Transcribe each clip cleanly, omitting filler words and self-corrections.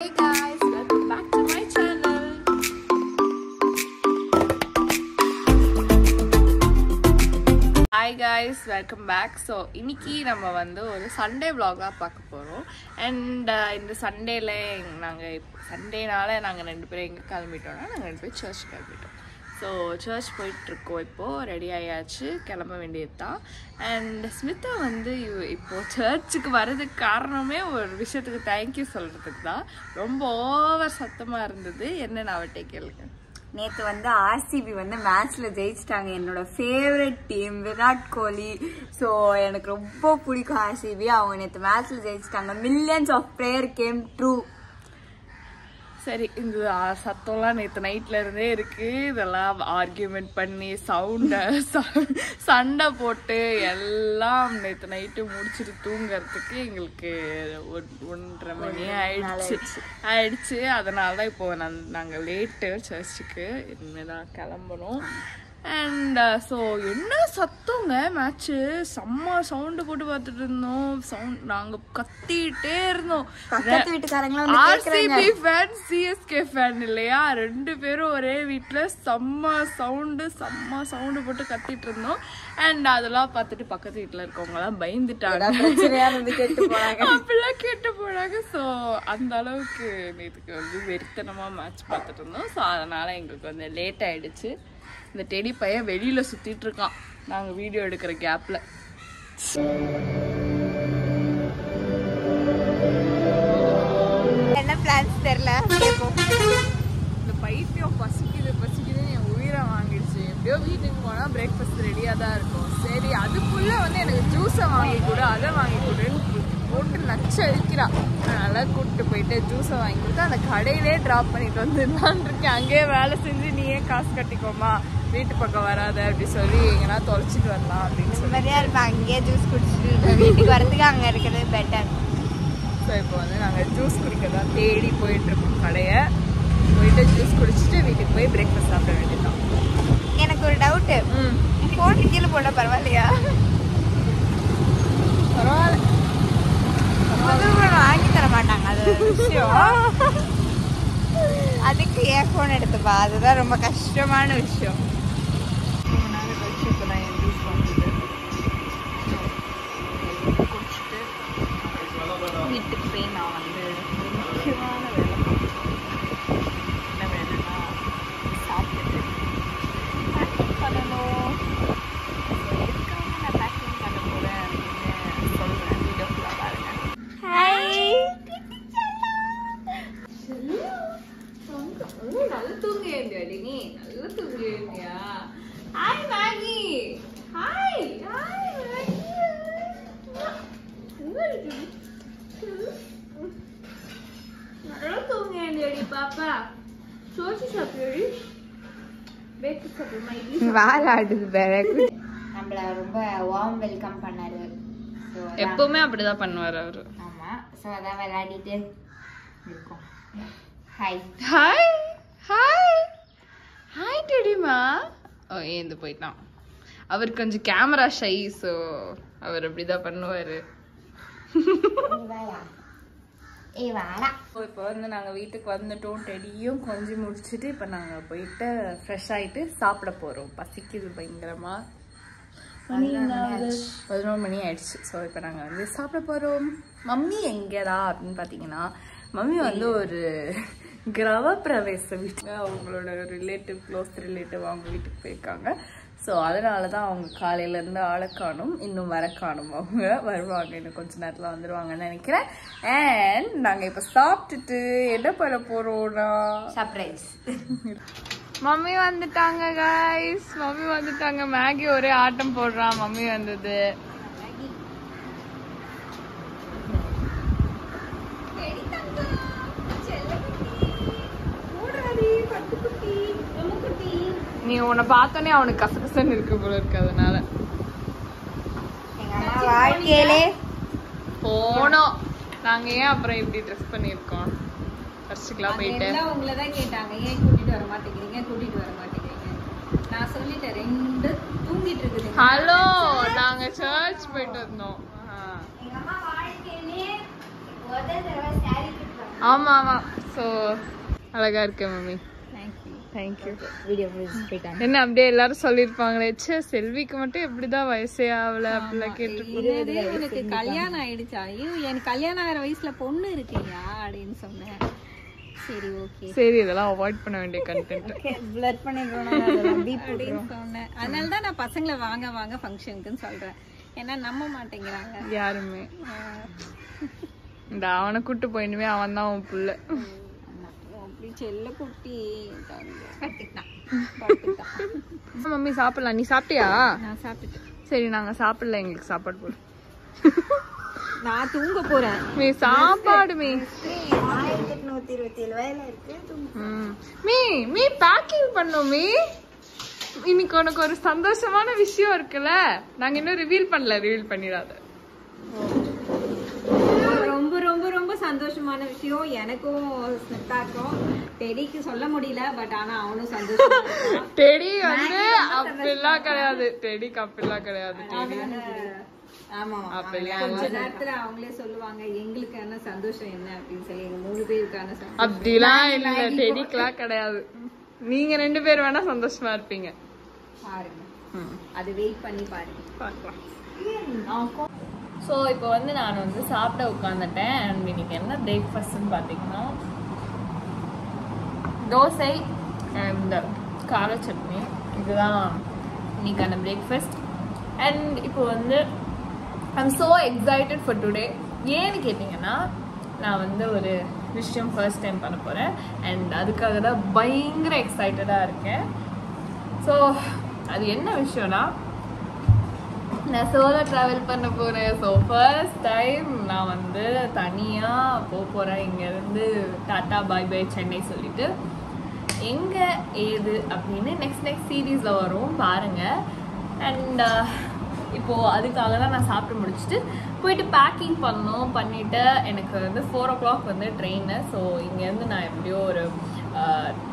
Hey guys, welcome back to my channel. Hi guys, welcome back. So இன்னைக்கு நம்ம வந்து ஒரு சண்டே vlog பார்க்க போறோம். And இந்த சண்டேல நாங்க சண்டேனால நாங்க ரெண்டு பேரும் எங்க கிளம்பிட்டோம்னா நாங்க ரெண்டு பேரும் சர்ச் கிளம்பிட்டோம். ஸோ சர்ச் போயிட்டுருக்கோம். இப்போது ரெடி ஆயாச்சு, கிளம்ப வேண்டியது தான். அண்ட் ஸ்மிதா வந்து இப்போது சர்ச்சுக்கு வர்றதுக்கு காரணமே ஒரு விஷயத்துக்கு தேங்க்யூ சொல்கிறதுக்கு தான். ரொம்ப ஓவர் சத்தமாக இருந்தது. என்னென்னு அவட்டே கேளுங்க. நேற்று வந்து ஆர்சிபி வந்து மேட்ச்ல ஜெயிச்சிட்டாங்க. என்னோட favourite team Virat Kohli. So எனக்கு ரொம்ப பிடிக்கும் ஆர்சிபி. அவங்க நேற்று மேட்ச்ல ஜெயிச்சிட்டாங்க. Millions of player game true. சரி, இந்த சத்தம்லாம் நேற்று நைட்ல இருந்தே இருக்கு. இதெல்லாம் ஆர்கியூமெண்ட் பண்ணி சண்டை போட்டு எல்லாம் நேற்று நைட்டு முடிச்சுட்டு தூங்குறதுக்கு எங்களுக்கு 1:30 மணி ஆயிடுச்சு. அதனால தான் இப்போ நாங்கள் லேட்டு சர்ச்சுக்கு இனிமேதான் கிளம்பணும். அண்ட் ஸோ என்ன சத்தங்க, மேட்ச்சு செம்ம சவுண்டு போட்டு பார்த்துட்டு இருந்தோம். நாங்கள் கத்திட்டே இருந்தோம். ஆர்சிபி ஃபேன் சிஎஸ்கே ஃபேன் இல்லையா, ரெண்டு பேரும் ஒரே வீட்டில் செம்ம சவுண்டு போட்டு கத்திட்டு இருந்தோம். அண்ட் அதெல்லாம் பார்த்துட்டு பக்கத்து வீட்டில் இருக்கவங்கலாம் பயந்துட்டாங்க, அப்படிலாம் கேட்டு போனாங்க. ஸோ அந்த அளவுக்கு நேற்றுக்கு வந்து வெறித்தனமாக மேட்ச் பார்த்துட்டு இருந்தோம். ஸோ அதனால எங்களுக்கு வந்து லேட் ஆயிடுச்சு. இந்த டெடி பையன் வெளியில சுத்திட்டு இருக்கான் நாங்க வீடியோ எடுக்கிற கேப்ல. என்ன பிளான்ஸ் தெரியல. இந்த பைத்தியம் பசிக்குது என் உயிரை வாங்கிடுச்சு. எப்படியோ வீட்டுக்கு போனா பிரேக்ஃபாஸ்ட் ரெடியா தான் இருக்கும். சரி, அதுக்குள்ள வந்து எனக்கு ஜூஸை வாங்கி கொடு, அதை வாங்கி கொடுன்னு போட்டு நச்சரிக்கிறா. நல்லா கூப்பிட்டு போயிட்டு ஜூஸை வாங்கி கொடுத்து அந்த கடையிலே ட்ராப் பண்ணிட்டு வந்துடலான் இருக்கேன். அங்கேயே வேலை செஞ்சு நீயே காசு கட்டிக்கோமா, வீட்டு பக்கம் வராத அப்படி சொல்லி எங்கன்னா தொலைச்சிட்டு வரலாம் அப்படின்னு சொல்லி அங்கேயே ஜூஸ் குடிச்சிட்டு வீட்டுக்கு வரதுக்கு அங்கே இருக்கிறது பெட்டர். ஸோ இப்போ வந்து நாங்கள் ஜூஸ் குடிக்க தான் தேடி போயிட்டு இருக்கோம். கடையை போயிட்டு ஜூஸ் குடிச்சிட்டு வீட்டுக்கு போய் பிரேக்ஃபாஸ்ட் சாப்பிட வேண்டியதுதான். எனக்கு ஒரு டவுட்டு, போட்டு கீழே போட பரவாயில்லையா? பரவாயில்ல, வாங்கி தர மாட்டாங்க, அது விஷயம். அதுக்கு ஏன் ஃபோன் எடுத்துப்பா, அதுதான் ரொம்ப கஷ்டமான விஷயம். வீட்டுக்கு போய் நான் வந்து முக்கியமான வேலை என்ன வேலைன்னா சாப்பிட்டு பேக்கிங் பண்ணணும். எதுக்காக நான் பேக்கிங் பண்ண போகிறேன் அப்படின்னு சொல்கிறேன். வீடியோ ஃபுல்லாக பாருங்க. நல்லா தூங்குறியா நீ? நல்லா தூங்குறியா? Hi Maggie. Hi Maggie. நல்லா தூங்குறியாடி பாப்பா? சோசி சாப்பிடுடி, பேக்கு சாப்பிடுமா? வாலாடுது பிறகு நம்மள ரொம்ப வார்ம் வெல்கம் பண்ணாரு. எப்பவுமே அப்படிதான் பண்ணுவார் அவரு. ஆமா, ஸோ அதான் விளையாடிட்டு இருக்கோம். ஹாய் ஹாய் ஹாய் ஹாய் டெடிமா. ஓ, ஏந்து போயிட்டான். அவர் கொஞ்சம் கேமரா ஷை. ஸோ அவர் அப்படிதான் பண்ணுவாரு. இப்போ வந்து நாங்கள் வீட்டுக்கு வந்துட்டோம். டெடியும் கொஞ்சம் முடிச்சுட்டு இப்போ நாங்கள் போயிட்டு ஃப்ரெஷ் ஆகிட்டு சாப்பிட போகிறோம். பசிக்குது பயங்கரமா. 11 மணி ஆயிடுச்சு. ஸோ இப்போ நாங்கள் வந்து சாப்பிட போகிறோம். மம்மி எங்கேடா அப்படின்னு பார்த்தீங்கன்னா, மம்மி வந்து ஒரு கிரவ பிரவேச வீட்டுல அவங்களோட க்ளோஸ் ரிலேட்டிவ் அவங்க வீட்டுக்கு போயிருக்காங்க. ஸோ அதனால தான் அவங்க காலையிலேருந்து ஆளை காணும், இன்னும் வர காணும். அவங்க வருவாங்க, இன்னும் கொஞ்சம் நேரத்தில் வந்துடுவாங்கன்னு நினைக்கிறேன். அண்ட் நாங்கள் இப்போ சாப்பிட்டுட்டு என்ன பண்ண போகிறோம்னா சர்ப்ரைஸ். மம்மி வந்துட்டாங்க கைஸ், மம்மி வந்துட்டாங்க. மேகி ஒரே ஆட்டம் போடுறான். மம்மி வந்தது. நீ உன்னை பார்த்தோன்னே அவனுக்கு கசகசன்னு இருக்கு போல இருக்கு. அதனால வாழ்க்கையிலே போனோம். நாங்க ஏன் அப்புறம் இப்படி ட்ரெஸ் பண்ணிருக்கோம்? சர்ச்சுக்குலாம் போயிட்டு உங்களதான் கேட்டாங்க, ஏன் கூட்டிட்டு வர மாட்டேங்கிறீங்க. நான் சொல்லிட்டேன், ரெண்டு தூங்கிட்டு இருக்குது. ஹலோ, நாங்க சர்ச் போயிட்டு வந்தோம். எங்க அம்மா வாழ்க்கையிலே முதல் தடவை சாரி கட்டுறாங்க. ஆமா ஆமா. ஸோ அழகா இருக்கேன் மம்மி. தேங்க்யூ. வீடியோ போயிட்டாங்க. என்ன அப்படியே எல்லாரும் சொல்லியிருப்பாங்களே, சே செல்விக்கு மட்டும் எப்படிதான் வயசே ஆகல அப்படிலாம் கேட்டிருப்பாங்க. எனக்கு கல்யாணம் ஆயிடுச்சா? ஐயோ எனக்கு கல்யாணம் ஆகிற வயசுல பொண்ணு இருக்குயா அப்படின்னு சொன்னேன். சரி ஓகே சரி, இதெல்லாம் அவாய்ட் பண்ண வேண்டிய கண்டென்ட். பிளர் பண்ணிடுறோம் அப்படின்னு சொன்னேன். அதனால தான் நான் பசங்களை வாங்க வாங்க ஃபங்க்ஷனுக்குன்னு சொல்றேன். ஏன்னா நம்ப மாட்டேங்கிறாங்க யாருமே. இந்த அவனை கூட்டு போயினுமே, அவன் தான் அவன் புள்ள. அப்படி செல்ல குட்டி மம்மி சாப்பிடலாம். நீ சாப்பிட்டியா? நான் சாப்பிட்டுட்டேன். சரி நாங்க சாப்பிடல, எங்களுக்கு சாப்பாடு போடு. நான் தூங்க போறேன். மீ சாப்பாடு மீ 1827 வயல இருக்கு. மீ மீ பேக்கிங் பண்ணோம் மீ. இன்னைக்கு உனக்கு ஒரு சந்தோஷமான விஷயம் இருக்குல்ல, நாங்க இன்னும் ரிவீல் பண்ணல. ரிவீல் பண்ணிடாத. ரொம்ப ரொம்ப ரொம்ப சந்தோஷமான விஷயம் எனக்கும் ஸ்மித்தாக்கும். டெடிக்கு சொல்ல முடியல, பட் ஆனா அவனும் சந்தோஷமா இருக்கான். டெடி வந்து அப்படிலாம் கிடையாது. டெடிக்கு அப்படிலாம் கிடையாது. டெடி ஆமா கொஞ்ச நேரத்துல அவங்களே சொல்லுவாங்க எங்களுக்கான சந்தோஷம் என்ன அப்படின்னு சொல்லி. எங்க 3 பேருக்கான சந்தோஷம் அப்படிலாம் இல்ல. டெடிக்கெல்லாம் கிடையாது. நீங்க 2 பேர் வேணா சந்தோஷமா இருப்பீங்க. பாருங்க, அது வெயிட் பண்ணி பாருங்க, பார்க்கலாம். ஸோ இப்போ வந்து நான் வந்து சாப்பிட உட்காந்துட்டேன். அண்ட் இன்னைக்கு என்ன பிரேக்ஃபாஸ்ட்னு பார்த்தீங்கன்னா தோசை அண்ட் கார சட்னி. இதுதான் இன்னைக்கான பிரேக்ஃபாஸ்ட். அண்ட் இப்போ வந்து I'm so excited for today. ஏன்னு கேட்டிங்கன்னா, நான் வந்து ஒரு விஷயம் ஃபர்ஸ்ட் டைம் பண்ண போகிறேன். அண்ட் அதுக்காக தான் பயங்கர எக்ஸைட்டடாக இருக்கேன். ஸோ அது என்ன விஷயம்னா, நான் சோலோ ட்ராவல் பண்ண போகிறேன். ஸோ ஃபர்ஸ்ட் டைம் நான் வந்து தனியாக போகிறேன். இங்கேருந்து டாட்டா பாய் பாய் சென்னை சொல்லிட்டு எங்கே ஏது அப்படின்னு நெக்ஸ்ட் சீரீஸில் வரும் பாருங்கள். அண்ட் இப்போது அதுக்காக தான் நான் சாப்பிட்டு முடிச்சுட்டு போயிட்டு பேக்கிங் பண்ணிவிட்டு எனக்கு வந்து 4 o'clock வந்து ட்ரெயின். ஸோ இங்கேருந்து நான் எப்படியோ ஒரு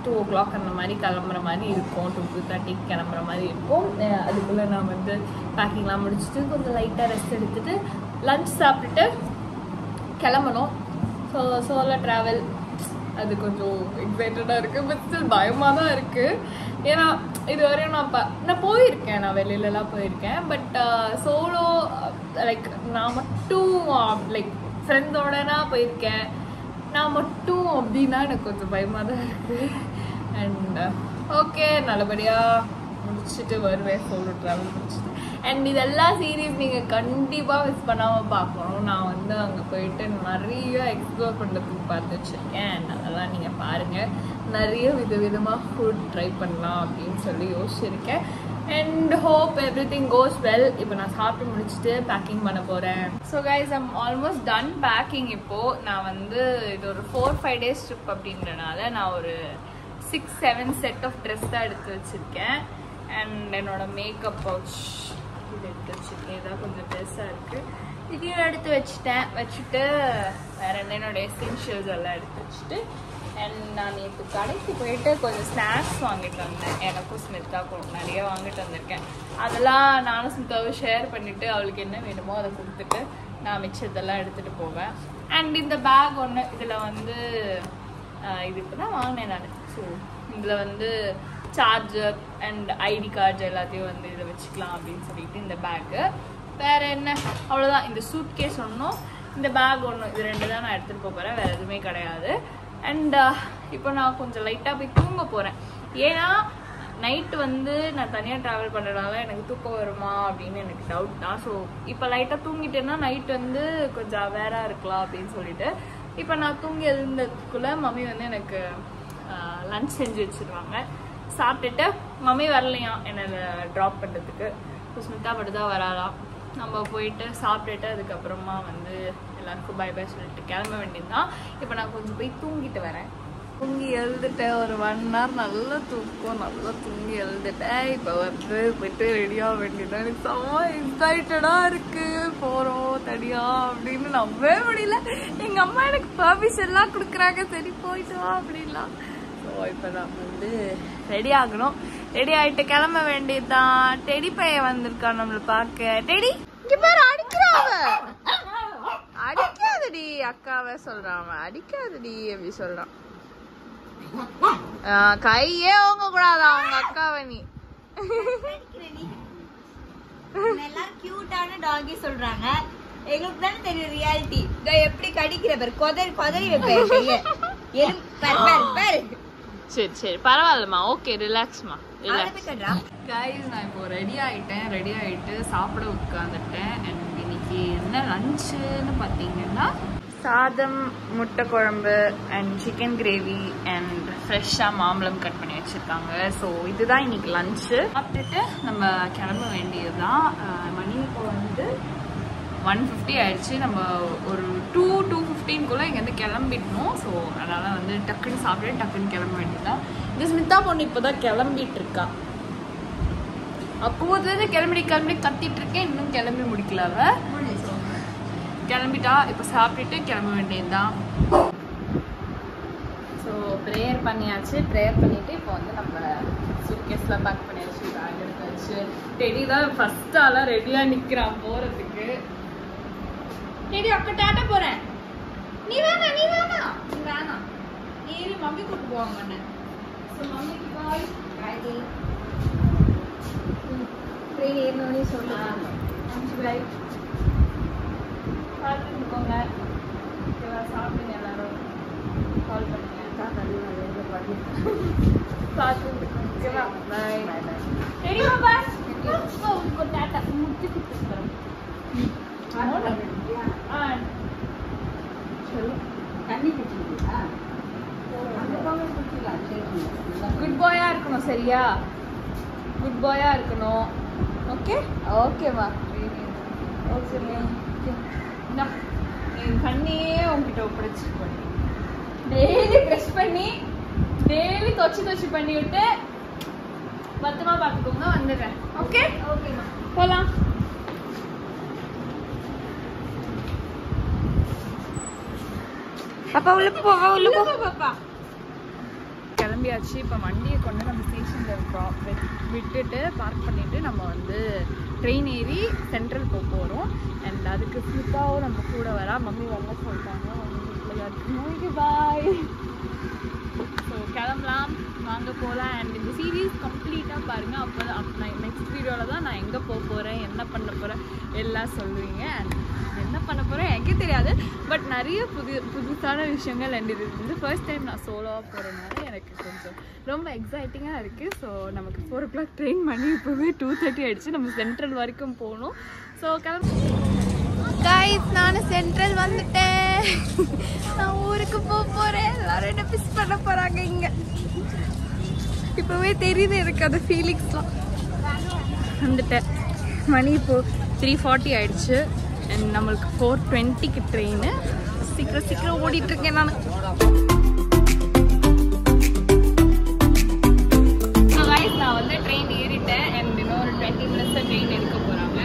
2 o'clock அந்த மாதிரி கிளம்புற மாதிரி இருக்கும். 2:30 கிளம்புற மாதிரி இருக்கும். அதுக்குள்ளே நான் வந்து பேக்கிங்லாம் முடிச்சுட்டு கொஞ்சம் லைட்டாக ரெஸ்ட் எடுத்துகிட்டு லன்ச் சாப்பிட்டுட்டு கிளம்பணும். ஸோ சோலோ ட்ராவல் அது கொஞ்சம் எக்ஸைட்டடாக இருக்குது. பட் ஸ்டில் பயமாக தான் இருக்குது. ஏன்னா இதுவரையும் நான் போயிருக்கேன், நான் வெளியிலலாம் போயிருக்கேன். பட் சோலோ லைக் நான் மட்டும் லைக் ஃப்ரெண்டோடனா போயிருக்கேன். நான் மட்டும் அப்படின்னா எனக்கு கொஞ்சம் பயமாக தான் இருக்குது. அண்ட் ஓகே, நல்லபடியாக முடிச்சுட்டு வருவேன் சோலோ ட்ராவல் முடிச்சுட்டு. அண்ட் இதெல்லாம் சீரீஸ் நீங்கள் கண்டிப்பாக மிஸ் பண்ணாமல் பார்க்கணும். நான் வந்து அங்கே போயிட்டு நிறைய எக்ஸ்ப்ளோர் பண்ணுறதுக்கு பார்த்து வச்சுருக்கேன். அண்ட் அதெல்லாம் நீங்கள் பாருங்கள். நிறைய விதவிதமாக ஃபுட் ட்ரை பண்ணலாம் அப்படின்னு சொல்லி யோசிச்சிருக்கேன். And hope everything goes well. இப்போ நான் சாப்பிட்டு முடிச்சுட்டு பேக்கிங் பண்ண போகிறேன். So guys, I'm almost done packing. இப்போது நான் வந்து இது ஒரு 4-5 days ட்ரிப் அப்படின்றனால நான் ஒரு 6-7 செட் ஆஃப் ட்ரெஸ் தான் எடுத்து வச்சுருக்கேன். அண்ட் என்னோட மேக்கப் பவுச் இது எடுத்து வச்சுருக்கேன். இதான் கொஞ்சம் பெருசாக இருக்குது. இதையும் எடுத்து வச்சுட்டு வேறு என்னோட எசென்ஷியல்ஸ் எல்லாம் எடுத்து வச்சுட்டு. அண்ட் நான் நேற்று கடைக்கு போயிட்டு கொஞ்சம் ஸ்நாக்ஸ் வாங்கிட்டு வந்தேன். எனக்கும் ஸ்மித்தாக்கும் நிறைய வாங்கிட்டு வந்திருக்கேன். அதெல்லாம் நானும் ஸ்மித்தாவும் ஷேர் பண்ணிவிட்டு அவளுக்கு என்ன வேணுமோ அதை கொடுத்துட்டு நான் மிச்சத்தெல்லாம் எடுத்துகிட்டு போவேன். அண்ட் இந்த பேக் ஒன்று, இதில் வந்து இது இப்போ தான் வாங்கினேன் நான். ஸோ இதில் வந்து சார்ஜர் அண்ட் ஐடி கார்டு எல்லாத்தையும் வந்து இதில் வச்சுக்கலாம் அப்படின்னு சொல்லிட்டு இந்த பேக்கு. வேறு என்ன, அவ்வளோதான். இந்த சூட் கேஸ் ஒன்றும் இந்த பேக் ஒன்றும், இது 2 தான் நான் எடுத்துகிட்டு போகிறேன். வேறு எதுவுமே கிடையாது. அண்ட் இப்போ நான் கொஞ்சம் லைட்டாக போய் தூங்க போகிறேன். ஏன்னா நைட்டு வந்து நான் தனியாக ட்ராவல் பண்ணுறதுனால எனக்கு தூக்கம் வருமா அப்படின்னு எனக்கு டவுட் தான். ஸோ இப்போ லைட்டாக தூங்கிட்டேன்னா நைட் வந்து கொஞ்சம் அவேராக இருக்கலாம் அப்படின்னு சொல்லிட்டு இப்போ நான் தூங்கி எழுந்ததுக்குள்ளே மம்மி வந்து எனக்கு லன்ச் செஞ்சு வச்சுருவாங்க. சாப்பிட்டுட்டு மம்மி வரலையாம் என்னை ட்ராப் பண்ணுறதுக்கு. ஸ்மிதா மட்டும் தான் வராலாம். நம்ம போயிட்டு சாப்பிட்டுட்டு அதுக்கப்புறமா வந்து எல்லாருக்கும் பை பை சொல்லிட்டு கிளம்ப வேண்டியது தான். இப்போ நான் கொஞ்சம் போய் தூங்கிட்டு வரேன். தூங்கி எழுந்துட்டேன். ஒரு 1 hour நல்லா தூக்கம், நல்லா தூங்கி எழுந்துட்டேன். இப்போ வந்து போயிட்டு ரெடியாக வேண்டியதான். எனக்கு செம்ம எக்ஸைட்டடாக இருக்குது. போகிறோம் தனியாக அப்படின்னு நம்பவே முடியல. எங்கள் அம்மா எனக்கு பர்மிஷன்லாம் கொடுக்குறாங்க, சரி போயிட்டு வா அப்படின்லாம். ஸோ இப்போ நான் வந்து ரெடி ஆகணும். ரெடி ஆகிட்டு கிளம்ப வேண்டியதுதான். டெடி பையன் வந்திருக்கான் நம்மளை பார்க்க. டெடி இங்கே பேர் அடிக்கிறாங்க, அடிக்காத அடிக்காதடி அக்காவை சொல்றான், அடிக்காதடி அப்படி சொல்றான். கையே ஓங்க கூடாதா அவங்க அக்காவை நீ. எல்லாரும் கியூட்டான டாகி சொல்றாங்க, எங்களுக்கு தானே தெரியும் ரியாலிட்டி. எப்படி கடிக்கிற பேர் கொதறி வைப்பேன். சரி சரி பரவாயில்லம்மா, ஓகே ரிலாக்ஸ்மா. கைஸ் நான் இப்போ ரெடி ஆகிட்டு சாப்பிட உட்காந்துட்டேன். அண்ட் இன்னைக்கு என்ன லஞ்சுன்னு பார்த்தீங்கன்னா சாதம், முட்டை குழம்பு அண்ட் சிக்கன் கிரேவி அண்ட் ஃப்ரெஷ்ஷாக மாம்பழம் கட் பண்ணி வச்சுருக்காங்க. ஸோ இதுதான் இன்னைக்கு லஞ்சு. சாப்பிட்டுட்டு நம்ம கிளம்ப வேண்டியது தான். மணி இப்போ வந்து 1:50 ஆயிடுச்சு. நம்ம ஒரு 2:15 இங்கேருந்து கிளம்பிடணும். ஸோ அதனால் வந்து டக்குன்னு சாப்பிட்டு டக்குன்னு கிளம்ப வேண்டியதுதான். இந்த ஸ்மிதா பொண்ணு இப்போ தான் கிளம்பிட்டு இருக்கா. அப்போதுலேருந்து கிளம்பி கத்திட்டு இருக்கேன், இன்னும் கிளம்பி முடிக்கல. கிளம்பிட்டா. இப்போ சாப்பிட்டுட்டு கிளம்ப வேண்டியதுதான். ஸோ ப்ரேயர் பண்ணியாச்சு. ப்ரேயர் பண்ணிவிட்டு இப்போ வந்து நம்ம சூட்கேஸ்லாம் பேக் பண்ணியாச்சு, பேக் எடுத்தாச்சு. டெடி தான் ஃபர்ஸ்ட் ஆளாக ரெடியாக நிற்கிறான் போகிறதுக்கு. டெடி அக்கா டாட்டா போகிறேன். நீ வேணாம் நீ மம்மி கூப்பிட்டு போவாங்க. ஸோ மம்மிக்கு பாய். ட்ரெயின் ஏறினோடனே சொல்லுவாங்க பாய். பார்த்துக்கோங்க. சாப்பிடுங்க எல்லாரும். கால் பண்ணுங்க. பார்த்துக்கோங்க. பாய் தெரியுமா பாய். டாட்டா முடிச்சு கொடுத்துருக்கோம். குட் பாயா இருக்கணும், சரியா? குட் பாயா இருக்கணும். ஓகே ஓகேவா? ஓகே என் கண்ணியே உங்ககிட்ட ஒப்படைச்சிருக்கோம். டெய்லி ப்ரெஷ் பண்ணி டெய்லி தொச்சு பண்ணி விட்டு பத்திரமா பார்த்துக்கோங்க. வந்துடுறேன். ஓகே ஓகேம்மா போகலாம். பாப்பா உள்ள பாப்பா. கிளம்பியாச்சு. இப்போ வண்டியை கொண்டு நம்ம ஸ்டேஷனில் விட்டுட்டு பார்க் பண்ணிவிட்டு நம்ம வந்து ட்ரெயின் ஏறி சென்ட்ரல் போகிறோம். அண்ட் அதுக்கு ஸ்மிதாவும் நம்ம கூட வரா. மம்மி வரல சொல்லிட்டாங்க. Mummy bye. ஸோ கிளம்பலாம், வாங்க போகலாம். அண்ட் இந்த சீரீஸ் கம்ப்ளீட்டாக பாருங்கள். அப்போ நான் நெக்ஸ்ட் வீடியோவில் தான் நான் எங்கே போக போகிறேன், என்ன பண்ண போகிறேன் எல்லாம் சொல்லுவீங்க. அண்ட் என்ன பண்ண போகிறேன் எனக்கே தெரியாது, பட் நிறைய புதுசான விஷயங்கள். அண்ட் இது வந்து ஃபர்ஸ்ட் டைம் நான் சோலோவாக போகிறதுனால எனக்கு கொஞ்சம் ரொம்ப எக்ஸைட்டிங்காக இருக்குது. ஸோ நமக்கு 4 o'clock ட்ரெயின் மணி இப்போவே 2:30 ஆகிடுச்சு. நம்ம சென்ட்ரல் வரைக்கும் போகணும். ஸோ கைஸ் நானும் சென்ட்ரல் வந்துட்டேன். நான் ஊருக்கு போகிறேன். எல்லாரும் என்ன மிஸ் பண்ண போகிறாங்க இங்கே. இப்போவே தெரியுது எனக்கு அந்த ஃபீலிங்ஸ்லாம். வந்துட்டேன். மணி இப்போது 3:40 ஆகிடுச்சு. அண்ட் நம்மளுக்கு 4:20 ட்ரெயின். சீக்கிரம் ஓடிட்டுருக்கேன் நான். நான் வந்து ட்ரெயின் ஏறிட்டேன். அண்ட் இன்னொரு 20 minutes ட்ரெயின் எடுக்க போகிறாங்க.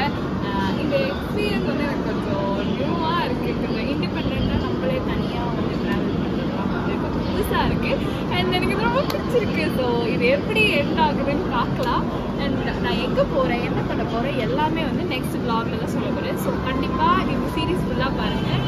இந்த எக்ஸ்பீரியன்ஸ் வந்து எனக்கு கொஞ்சம் நியூவாக இருக்குது. கொஞ்சம் இண்டிபெண்ட்டாக நம்மளே தனியாக வந்து ட்ராவல் பண்ணுறதுலாம் வந்து கொஞ்சம் புதுசாக இருக்குது. அண்ட் எனக்கு இது ரொம்ப பிடிச்சிருக்கு. ஸோ இது எப்படி எண்ட் ஆகுதுன்னு பார்க்கலாம். அண்ட் நான் எங்கே போகிறேன், என்ன பண்ண போகிறேன் எல்லாமே வந்து நெக்ஸ்ட் vlogல தான் சொல்ல போகிறேன். ஸோ கண்டிப்பாக இந்த சீரீஸ் ஃபுல்லாக பாருங்கள்.